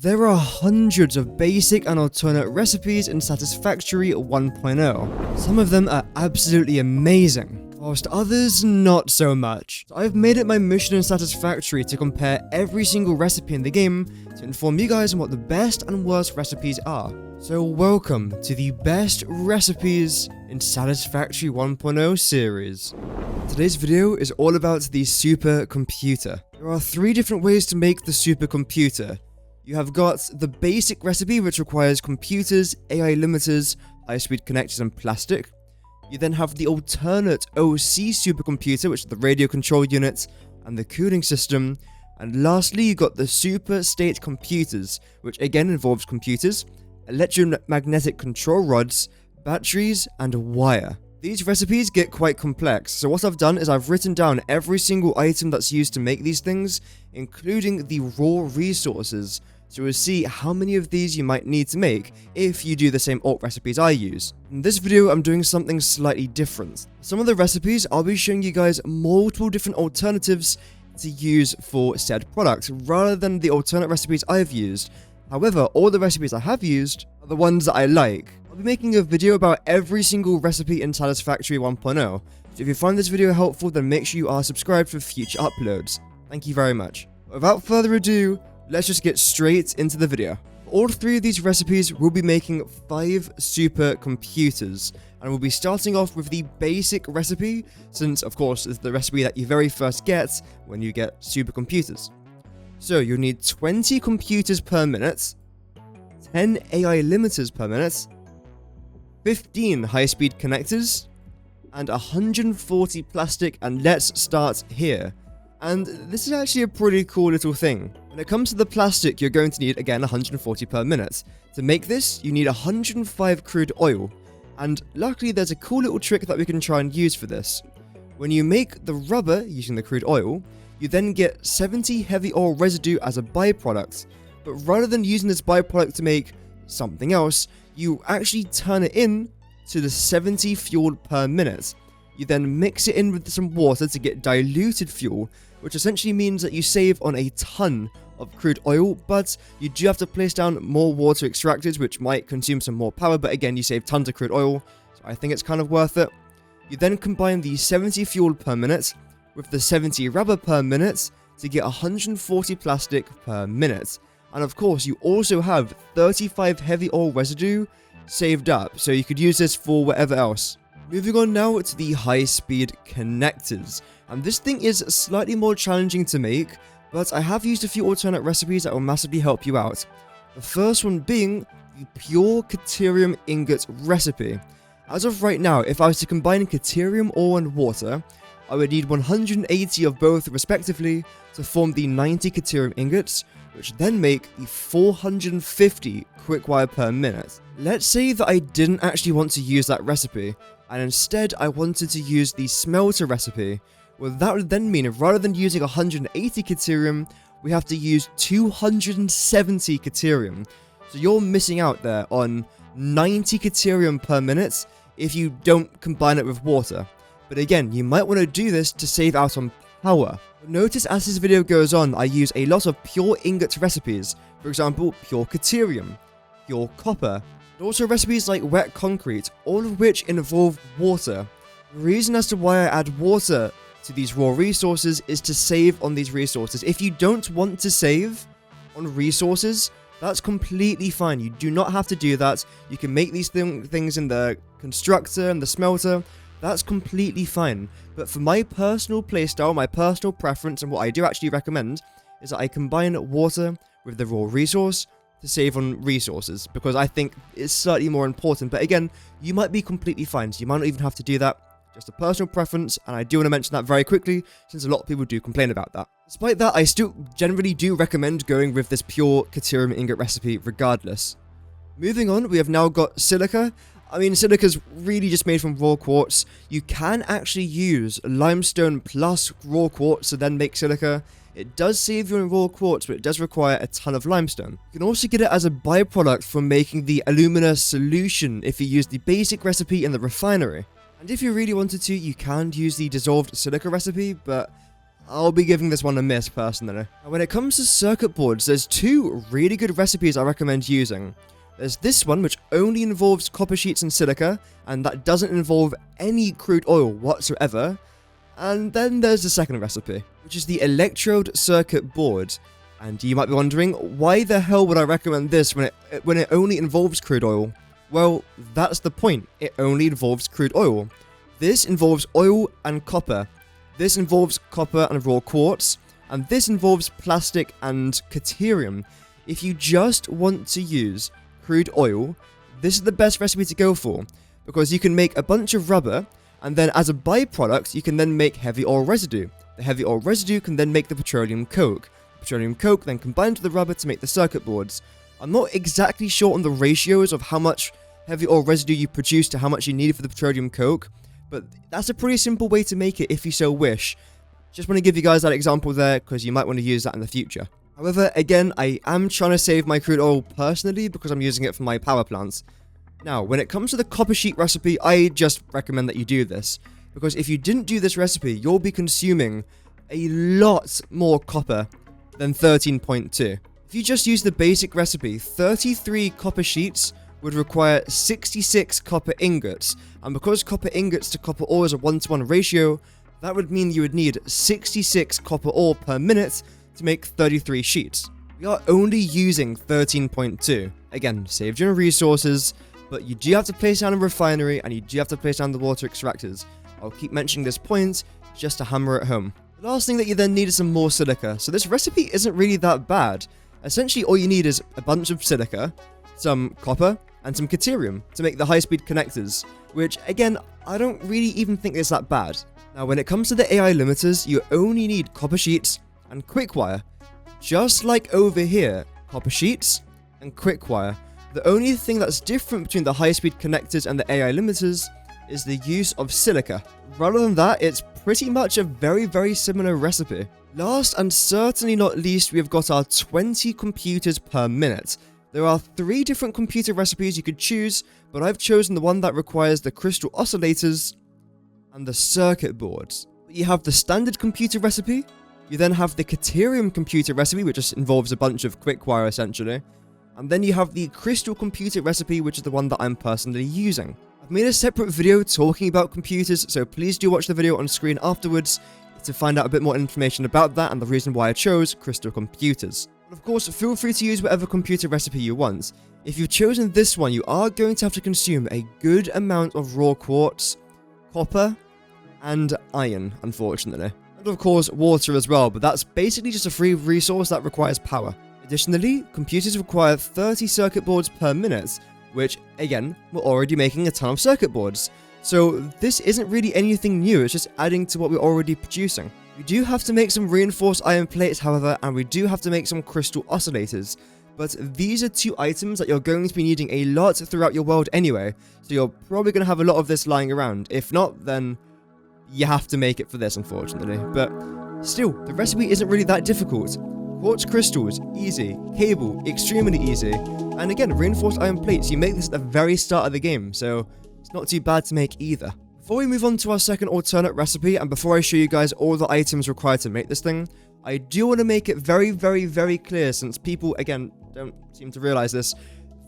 There are hundreds of basic and alternate recipes in Satisfactory 1.0. Some of them are absolutely amazing, whilst others not so much. So I've made it my mission in Satisfactory to compare every single recipe in the game to inform you guys on what the best and worst recipes are. So welcome to the best recipes in Satisfactory 1.0 series. Today's video is all about the supercomputer. There are 3 different ways to make the supercomputer. You have got the basic recipe, which requires computers, AI limiters, high-speed connectors, and plastic. You then have the alternate OC supercomputer, which is the radio control unit and the cooling system. And lastly, you got the super state computers, which again involves computers, electromagnetic control rods, batteries, and wire. These recipes get quite complex, so what I've done is I've written down every single item that's used to make these things, including the raw resources, so we'll see how many of these you might need to make if you do the same alt recipes I use. In this video, I'm doing something slightly different. Some of the recipes, I'll be showing you guys multiple different alternatives to use for said product, rather than the alternate recipes I've used. However, all the recipes I have used are the ones that I like. I'll be making a video about every single recipe in Satisfactory 1.0, so if you find this video helpful, then make sure you are subscribed for future uploads. Thank you very much. Without further ado, let's just get straight into the video. For all 3 of these recipes, we'll be making 5 supercomputers, and we'll be starting off with the basic recipe, since of course it's the recipe that you very first get when you get supercomputers. So you'll need 20 computers per minute, 10 AI limiters per minute, 15 high-speed connectors, and 140 plastic, and let's start here. And this is actually a pretty cool little thing. When it comes to the plastic, you're going to need, again, 140 per minute. To make this, you need 105 crude oil, and luckily there's a cool little trick that we can try and use for this. When you make the rubber using the crude oil, you then get 70 heavy oil residue as a byproduct, but rather than using this byproduct to make something else, you actually turn it in to the 70 fuel per minute. You then mix it in with some water to get diluted fuel, which essentially means that you save on a ton of crude oil, but you do have to place down more water extractors, which might consume some more power, but again, you save tons of crude oil, so I think it's kind of worth it. You then combine the 70 fuel per minute with the 70 rubber per minute to get 140 plastic per minute. And of course, you also have 35 heavy oil residue saved up, so you could use this for whatever else. Moving on now to the high-speed connectors, and this thing is slightly more challenging to make, but I have used a few alternate recipes that will massively help you out. The first one being the pure Cerium ingot recipe. As of right now, if I was to combine Cerium ore and water, I would need 180 of both respectively to form the 90 Cerium ingots, which then make the 450 quickwire per minute. Let's say that I didn't actually want to use that recipe, and instead I wanted to use the smelter recipe. Well, that would then mean rather than using 180 Cerium, we have to use 270 Cerium. So you're missing out there on 90 Cerium per minute if you don't combine it with water. But again, you might want to do this to save out on power. Notice as this video goes on, I use a lot of pure ingot recipes. For example, pure Cerium, pure copper, and also recipes like wet concrete, all of which involve water. The reason as to why I add water to these raw resources is to save on these resources. If you don't want to save on resources, that's completely fine. You do not have to do that. You can make these things in the constructor and the smelter. That's completely fine. But for my personal playstyle, my personal preference, and what I do actually recommend, is that I combine water with the raw resource to save on resources, because I think it's slightly more important. But again, you might be completely fine, so you might not even have to do that. Just a personal preference, and I do want to mention that very quickly, since a lot of people do complain about that. Despite that, I still generally do recommend going with this pure Cerium ingot recipe regardless. Moving on, we have now got silica. I mean, silica's really just made from raw quartz. You can actually use limestone plus raw quartz to then make silica. It does save you on raw quartz, but it does require a ton of limestone. You can also get it as a byproduct from making the alumina solution if you use the basic recipe in the refinery. And if you really wanted to, you can use the dissolved silica recipe, but I'll be giving this one a miss personally. Now, when it comes to circuit boards, there's two really good recipes I recommend using. There's this one, which only involves copper sheets and silica, and that doesn't involve any crude oil whatsoever. And then there's the second recipe, which is the electrode circuit board. And you might be wondering, why the hell would I recommend this when it only involves crude oil? Well, that's the point. It only involves crude oil. This involves oil and copper. This involves copper and raw quartz. And this involves plastic and Cerium. If you just want to use crude oil, this is the best recipe to go for, because you can make a bunch of rubber, and then as a byproduct, you can then make heavy oil residue. The heavy oil residue can then make the petroleum coke. Petroleum coke then combined with the rubber to make the circuit boards. I'm not exactly sure on the ratios of how much heavy oil residue you produce to how much you need for the petroleum coke, but that's a pretty simple way to make it if you so wish. Just want to give you guys that example there, because you might want to use that in the future. However, again, I am trying to save my crude oil personally because I'm using it for my power plants. Now, when it comes to the copper sheet recipe, I just recommend that you do this, because if you didn't do this recipe, you'll be consuming a lot more copper than 13.2. If you just use the basic recipe, 33 copper sheets would require 66 copper ingots, and because copper ingots to copper ore is a 1-to-1 ratio, that would mean you would need 66 copper ore per minute to make 33 sheets. We are only using 13.2. Again, saved you on resources, but you do have to place down a refinery and you do have to place down the water extractors. I'll keep mentioning this point just to hammer it home. The last thing that you then need is some more silica. So this recipe isn't really that bad. Essentially, all you need is a bunch of silica, some copper, and some Cerium to make the high-speed connectors, which, again, I don't really even think is that bad. Now, when it comes to the AI limiters, you only need copper sheets and quick wire. Just like over here, copper sheets and quick wire. The only thing that's different between the high-speed connectors and the AI limiters is the use of silica. Rather than that, it's pretty much a very, very similar recipe. Last and certainly not least, we've got our 20 computers per minute. There are 3 different computer recipes you could choose, but I've chosen the one that requires the crystal oscillators and the circuit boards. You have the standard computer recipe, you then have the Cerium computer recipe, which just involves a bunch of quick wire essentially, and then you have the crystal computer recipe, which is the one that I'm personally using. I've made a separate video talking about computers, so please do watch the video on screen afterwards to find out a bit more information about that and the reason why I chose crystal computers. But of course, feel free to use whatever computer recipe you want. If you've chosen this one, you are going to have to consume a good amount of raw quartz, copper, and iron, unfortunately. And of course, water as well, but that's basically just a free resource that requires power. Additionally, computers require 30 circuit boards per minute, which, again, we're already making a ton of circuit boards. So this isn't really anything new, it's just adding to what we're already producing. We do have to make some reinforced iron plates, however, and we do have to make some crystal oscillators. But these are 2 items that you're going to be needing a lot throughout your world anyway, so you're probably going to have a lot of this lying around. If not, then you have to make it for this, unfortunately. But still, the recipe isn't really that difficult. Quartz crystals, easy. Cable, extremely easy. And again, reinforced iron plates, you make this at the very start of the game, so it's not too bad to make either. Before we move on to our second alternate recipe, and before I show you guys all the items required to make this thing, I do want to make it very, very, very clear, since people, again, don't seem to realize this.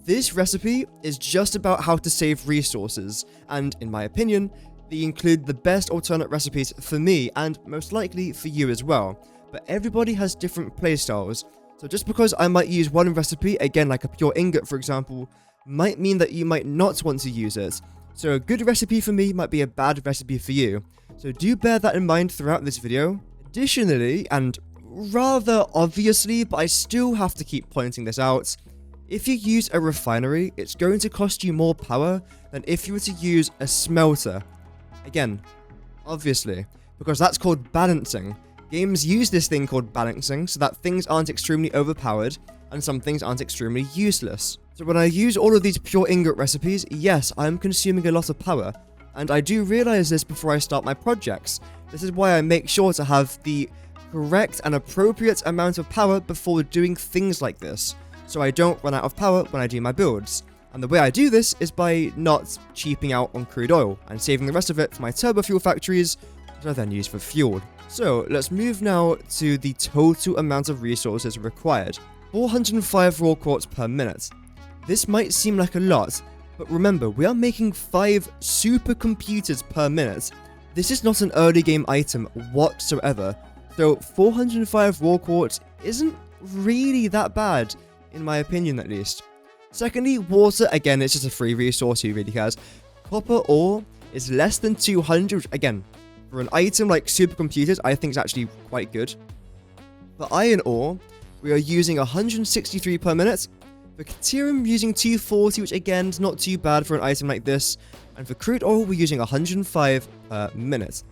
This recipe is just about how to save resources, and in my opinion, they include the best alternate recipes for me, and most likely for you as well. But everybody has different playstyles, so just because I might use one recipe, again like a pure ingot for example, might mean that you might not want to use it. So a good recipe for me might be a bad recipe for you, so do bear that in mind throughout this video. Additionally, and rather obviously, but I still have to keep pointing this out, if you use a refinery, it's going to cost you more power than if you were to use a smelter. Again, obviously, because that's called balancing. Games use this thing called balancing so that things aren't extremely overpowered and some things aren't extremely useless. So when I use all of these pure ingot recipes, yes, I'm consuming a lot of power, and I do realize this before I start my projects. This is why I make sure to have the correct and appropriate amount of power before doing things like this, so I don't run out of power when I do my builds. And the way I do this is by not cheaping out on crude oil and saving the rest of it for my turbo fuel factories, which I then use for fuel. So let's move now to the total amount of resources required. 405 raw quartz per minute. This might seem like a lot, but remember, we are making 5 supercomputers per minute. This is not an early game item whatsoever, so 405 raw quartz isn't really that bad, in my opinion at least. Secondly, water, again, it's just a free resource, who really cares. Copper ore is less than 200, again, for an item like supercomputers, I think it's actually quite good. For iron ore, we are using 163 per minute. For Cerium, using 240, which again is not too bad for an item like this. And for crude oil, we're using 105 per minute.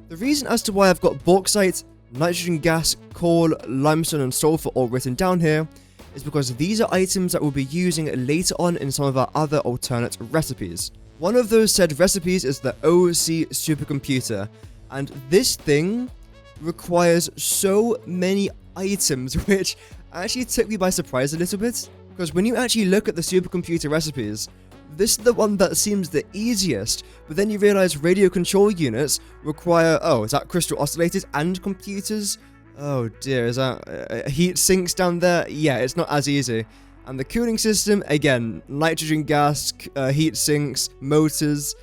The reason as to why I've got bauxite, nitrogen gas, coal, limestone, and sulfur all written down here is because these are items that we'll be using later on in some of our other alternate recipes. One of those said recipes is the OC supercomputer, and this thing requires so many items, which actually took me by surprise a little bit. Because when you actually look at the supercomputer recipes, this is the one that seems the easiest, but then you realize radio control units require, is that crystal oscillators and computers? Oh dear, is that heat sinks down there? Yeah, it's not as easy. And the cooling system, again, nitrogen gas, heat sinks, motors.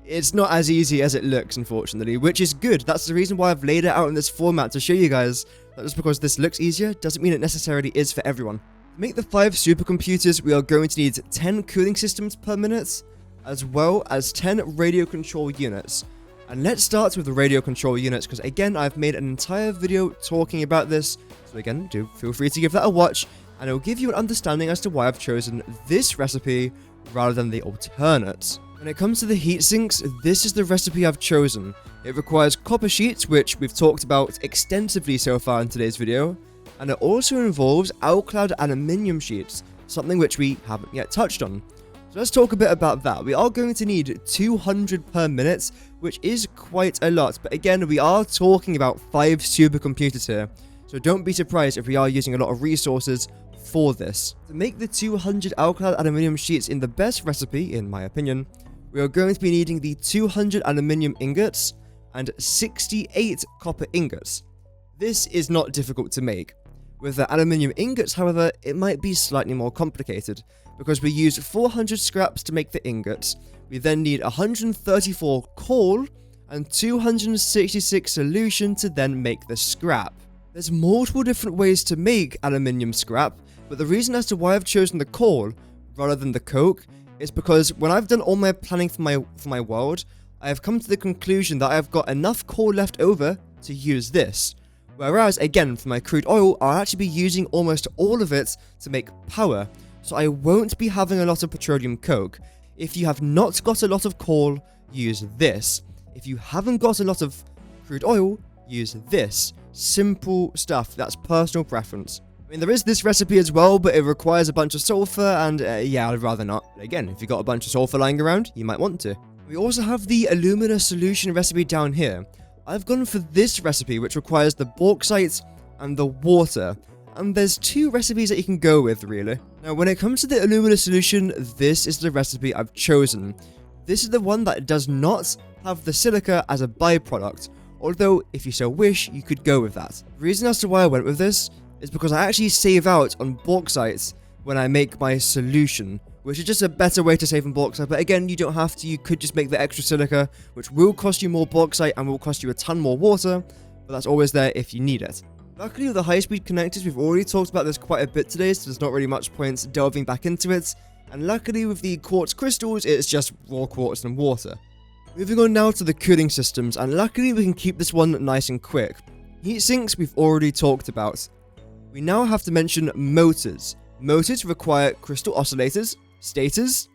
It's not as easy as it looks, unfortunately, which is good. That's the reason why I've laid it out in this format, to show you guys that just because this looks easier doesn't mean it necessarily is for everyone. To make the 5 supercomputers, we are going to need 10 cooling systems per minute, as well as 10 radio control units. And let's start with the radio control units, because again, I've made an entire video talking about this, so again, do feel free to give that a watch, and it will give you an understanding as to why I've chosen this recipe rather than the alternate. When it comes to the heat sinks, this is the recipe I've chosen. It requires copper sheets, which we've talked about extensively so far in today's video, and it also involves alclad aluminium sheets, something which we haven't yet touched on. So let's talk a bit about that. We are going to need 200 per minute, which is quite a lot, but again, we are talking about 5 supercomputers here, so don't be surprised if we are using a lot of resources for this. To make the 200 alclad aluminium sheets in the best recipe, in my opinion, we are going to be needing the 200 aluminium ingots and 68 copper ingots. This is not difficult to make. With the aluminium ingots, however, it might be slightly more complicated, because we use 400 scraps to make the ingots. We then need 134 coal and 266 solution to then make the scrap. There's multiple different ways to make aluminium scrap, but the reason as to why I've chosen the coal rather than the coke is because when I've done all my planning for my world, I have come to the conclusion that I've got enough coal left over to use this. Whereas, again, for my crude oil, I'll actually be using almost all of it to make power, so I won't be having a lot of petroleum coke. If you have not got a lot of coal, use this. If you haven't got a lot of crude oil, use this. Simple stuff, that's personal preference. I mean, there is this recipe as well, but it requires a bunch of sulfur, and yeah, I'd rather not. Again, if you've got a bunch of sulfur lying around, you might want to. We also have the alumina solution recipe down here. I've gone for this recipe, which requires the bauxite and the water, and there's 2 recipes that you can go with, really. Now, when it comes to the alumina solution, this is the recipe I've chosen. This is the one that does not have the silica as a byproduct, although, if you so wish, you could go with that. The reason as to why I went with this is because I actually save out on bauxite when I make my solution, which is just a better way to save on bauxite, but again, you don't have to. You could just make the extra silica, which will cost you more bauxite and will cost you a ton more water, but that's always there if you need it. Luckily, with the high-speed connectors, we've already talked about this quite a bit today, so there's not really much point delving back into it, and luckily with the quartz crystals, it's just raw quartz and water. Moving on now to the cooling systems, and luckily we can keep this one nice and quick. Heat sinks we've already talked about. We now have to mention motors. Motors require crystal oscillators, stators,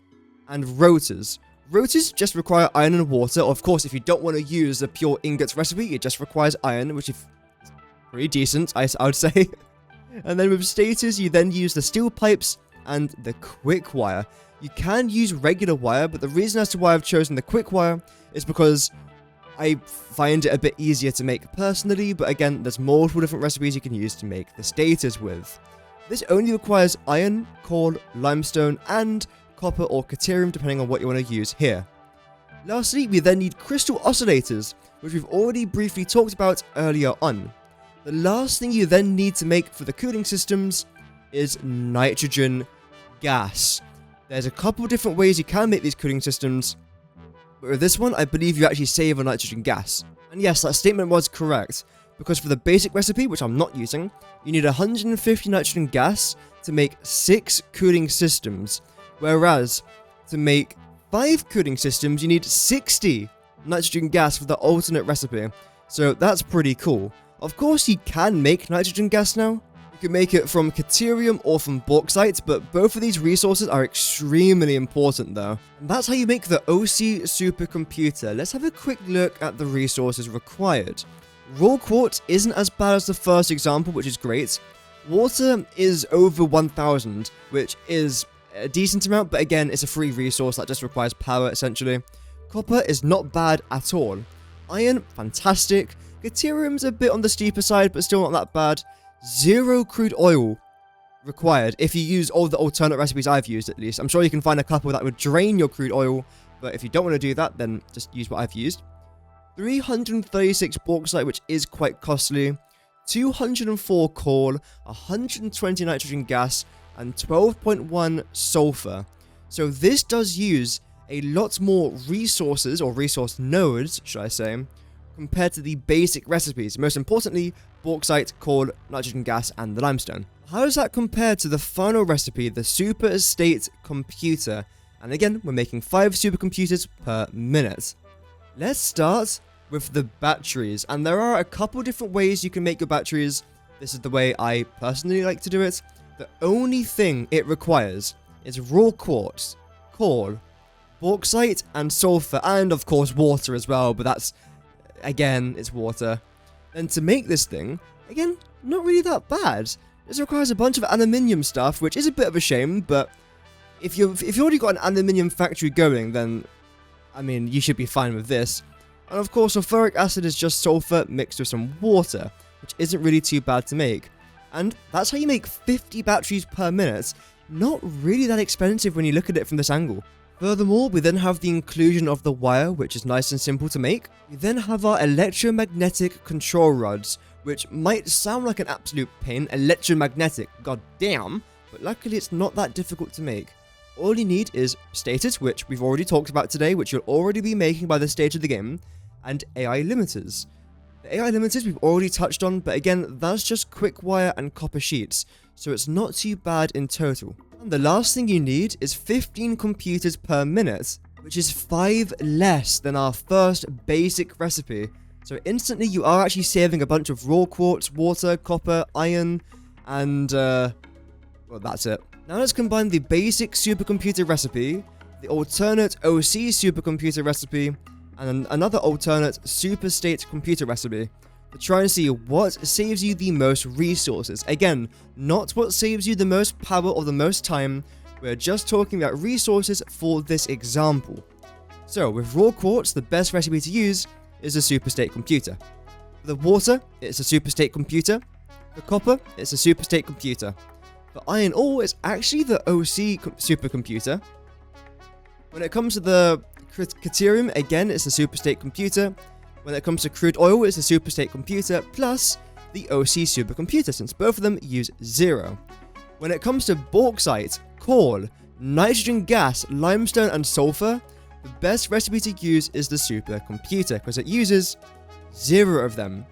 and rotors. Rotors just require iron and water. Of course, if you don't want to use the pure ingots recipe, it just requires iron, which is pretty decent, I would say. And then with stators, you then use the steel pipes and the quick wire. You can use regular wire, but the reason as to why I've chosen the quick wire is because I find it a bit easier to make personally, but again, there's multiple different recipes you can use to make the stators with. This only requires iron, coal, limestone, and copper or Cerium, depending on what you want to use here. Lastly, we then need crystal oscillators, which we've already briefly talked about earlier on. The last thing you then need to make for the cooling systems is nitrogen gas. There's a couple different ways you can make these cooling systems, but with this one, I believe you actually save on nitrogen gas. And yes, that statement was correct, because for the basic recipe, which I'm not using, you need 150 nitrogen gas to make 6 cooling systems, whereas to make 5 cooling systems, you need 60 nitrogen gas for the alternate recipe. So that's pretty cool. Of course, you can make nitrogen gas now. You can make it from Cerium or from bauxite, but both of these resources are extremely important though. And that's how you make the OC supercomputer. Let's have a quick look at the resources required. Raw quartz isn't as bad as the first example, which is great. Water is over 1000, which is a decent amount, but again, it's a free resource that just requires power essentially. Copper is not bad at all. Iron, fantastic. Cerium's a bit on the steeper side, but still not that bad. 0 crude oil required if you use all the alternate recipes I've used at least. I'm sure you can find a couple that would drain your crude oil, but if you don't want to do that, then just use what I've used. 336 bauxite, which is quite costly. 204 coal, 120 nitrogen gas, and 12.1 sulfur. So this does use a lot more resources, or resource nodes, should I say, compared to the basic recipes. Most importantly, bauxite, coal, nitrogen gas, and the limestone. How does that compare to the final recipe, the super state computer? And again, we're making 5 supercomputers per minute. Let's start with the batteries, and there are a couple different ways you can make your batteries. This is the way I personally like to do it. The only thing it requires is raw quartz, coal, bauxite, and sulfur, and of course water as well, but that's, again, it's water. Then to make this thing, again, not really that bad. This requires a bunch of aluminium stuff, which is a bit of a shame, but if you've already got an aluminium factory going, then, I mean, you should be fine with this. And of course, sulfuric acid is just sulfur mixed with some water, which isn't really too bad to make. And that's how you make 50 batteries per minute. Not really that expensive when you look at it from this angle. Furthermore, we then have the inclusion of the wire, which is nice and simple to make. We then have our electromagnetic control rods, which might sound like an absolute pain. Electromagnetic, goddamn, but luckily it's not that difficult to make. All you need is stators, which we've already talked about today, which you'll already be making by the stage of the game, and AI limiters. The AI limiters we've already touched on, but again, that's just quick wire and copper sheets, so it's not too bad in total. And the last thing you need is 15 computers per minute, which is 5 less than our first basic recipe. So instantly you are actually saving a bunch of raw quartz, water, copper, iron, and well, that's it. Now let's combine the basic supercomputer recipe, the alternate OC supercomputer recipe, and another alternate super state computer recipe to try and see what saves you the most resources. Again, not what saves you the most power or the most time, we're just talking about resources for this example. So with raw quartz, the best recipe to use is a super state computer. For the water, it's a super state computer. For copper, it's a super state computer. For iron ore, it's actually the OC supercomputer. When it comes to the Cerium, again, it's a super state computer. When it comes to crude oil, it's a super state computer plus the OC supercomputer, since both of them use 0. When it comes to bauxite, coal, nitrogen gas, limestone, and sulfur, the best recipe to use is the supercomputer, because it uses 0 of them.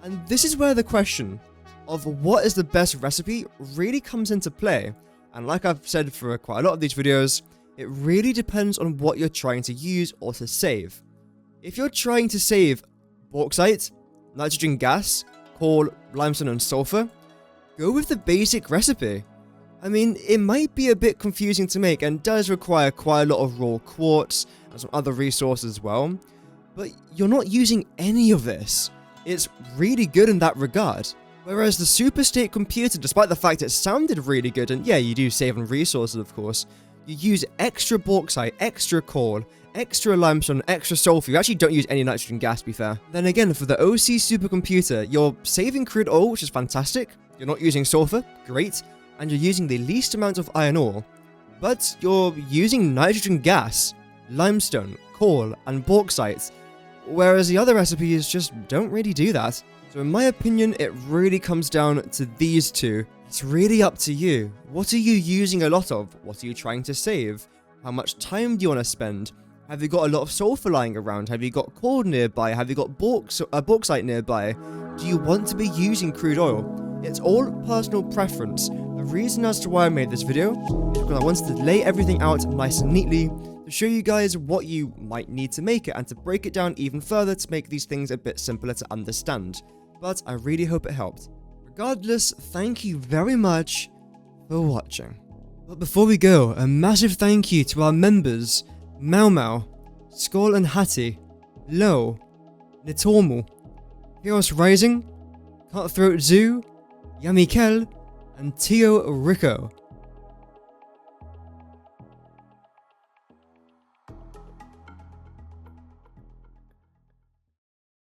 And this is where the question of what is the best recipe really comes into play. And like I've said for quite a lot of these videos, it really depends on what you're trying to use or to save. If you're trying to save bauxite, nitrogen gas, coal, limestone, and sulfur, go with the basic recipe. I mean, it might be a bit confusing to make and does require quite a lot of raw quartz and some other resources as well, but you're not using any of this. It's really good in that regard. Whereas the super state computer, despite the fact it sounded really good, and yeah, you do save on resources of course, you use extra bauxite, extra coal, extra limestone, extra sulfur. You actually don't use any nitrogen gas, to be fair. Then again, for the OC supercomputer, you're saving crude oil, which is fantastic. You're not using sulfur, great. And you're using the least amount of iron ore. But you're using nitrogen gas, limestone, coal and bauxite, whereas the other recipes just don't really do that. So in my opinion, it really comes down to these two. It's really up to you. What are you using a lot of? What are you trying to save? How much time do you want to spend? Have you got a lot of sulfur lying around? Have you got coal nearby? Have you got bauxite nearby? Do you want to be using crude oil? It's all personal preference. The reason as to why I made this video is because I wanted to lay everything out nice and neatly to show you guys what you might need to make it and to break it down even further to make these things a bit simpler to understand. But I really hope it helped. Regardless, thank you very much for watching. But before we go, a massive thank you to our members: Mau Mau, Skull and Hattie, Lo, Nitormal, Heroes Rising, Cutthroat Zoo, Yummy Kel, and Tio Rico.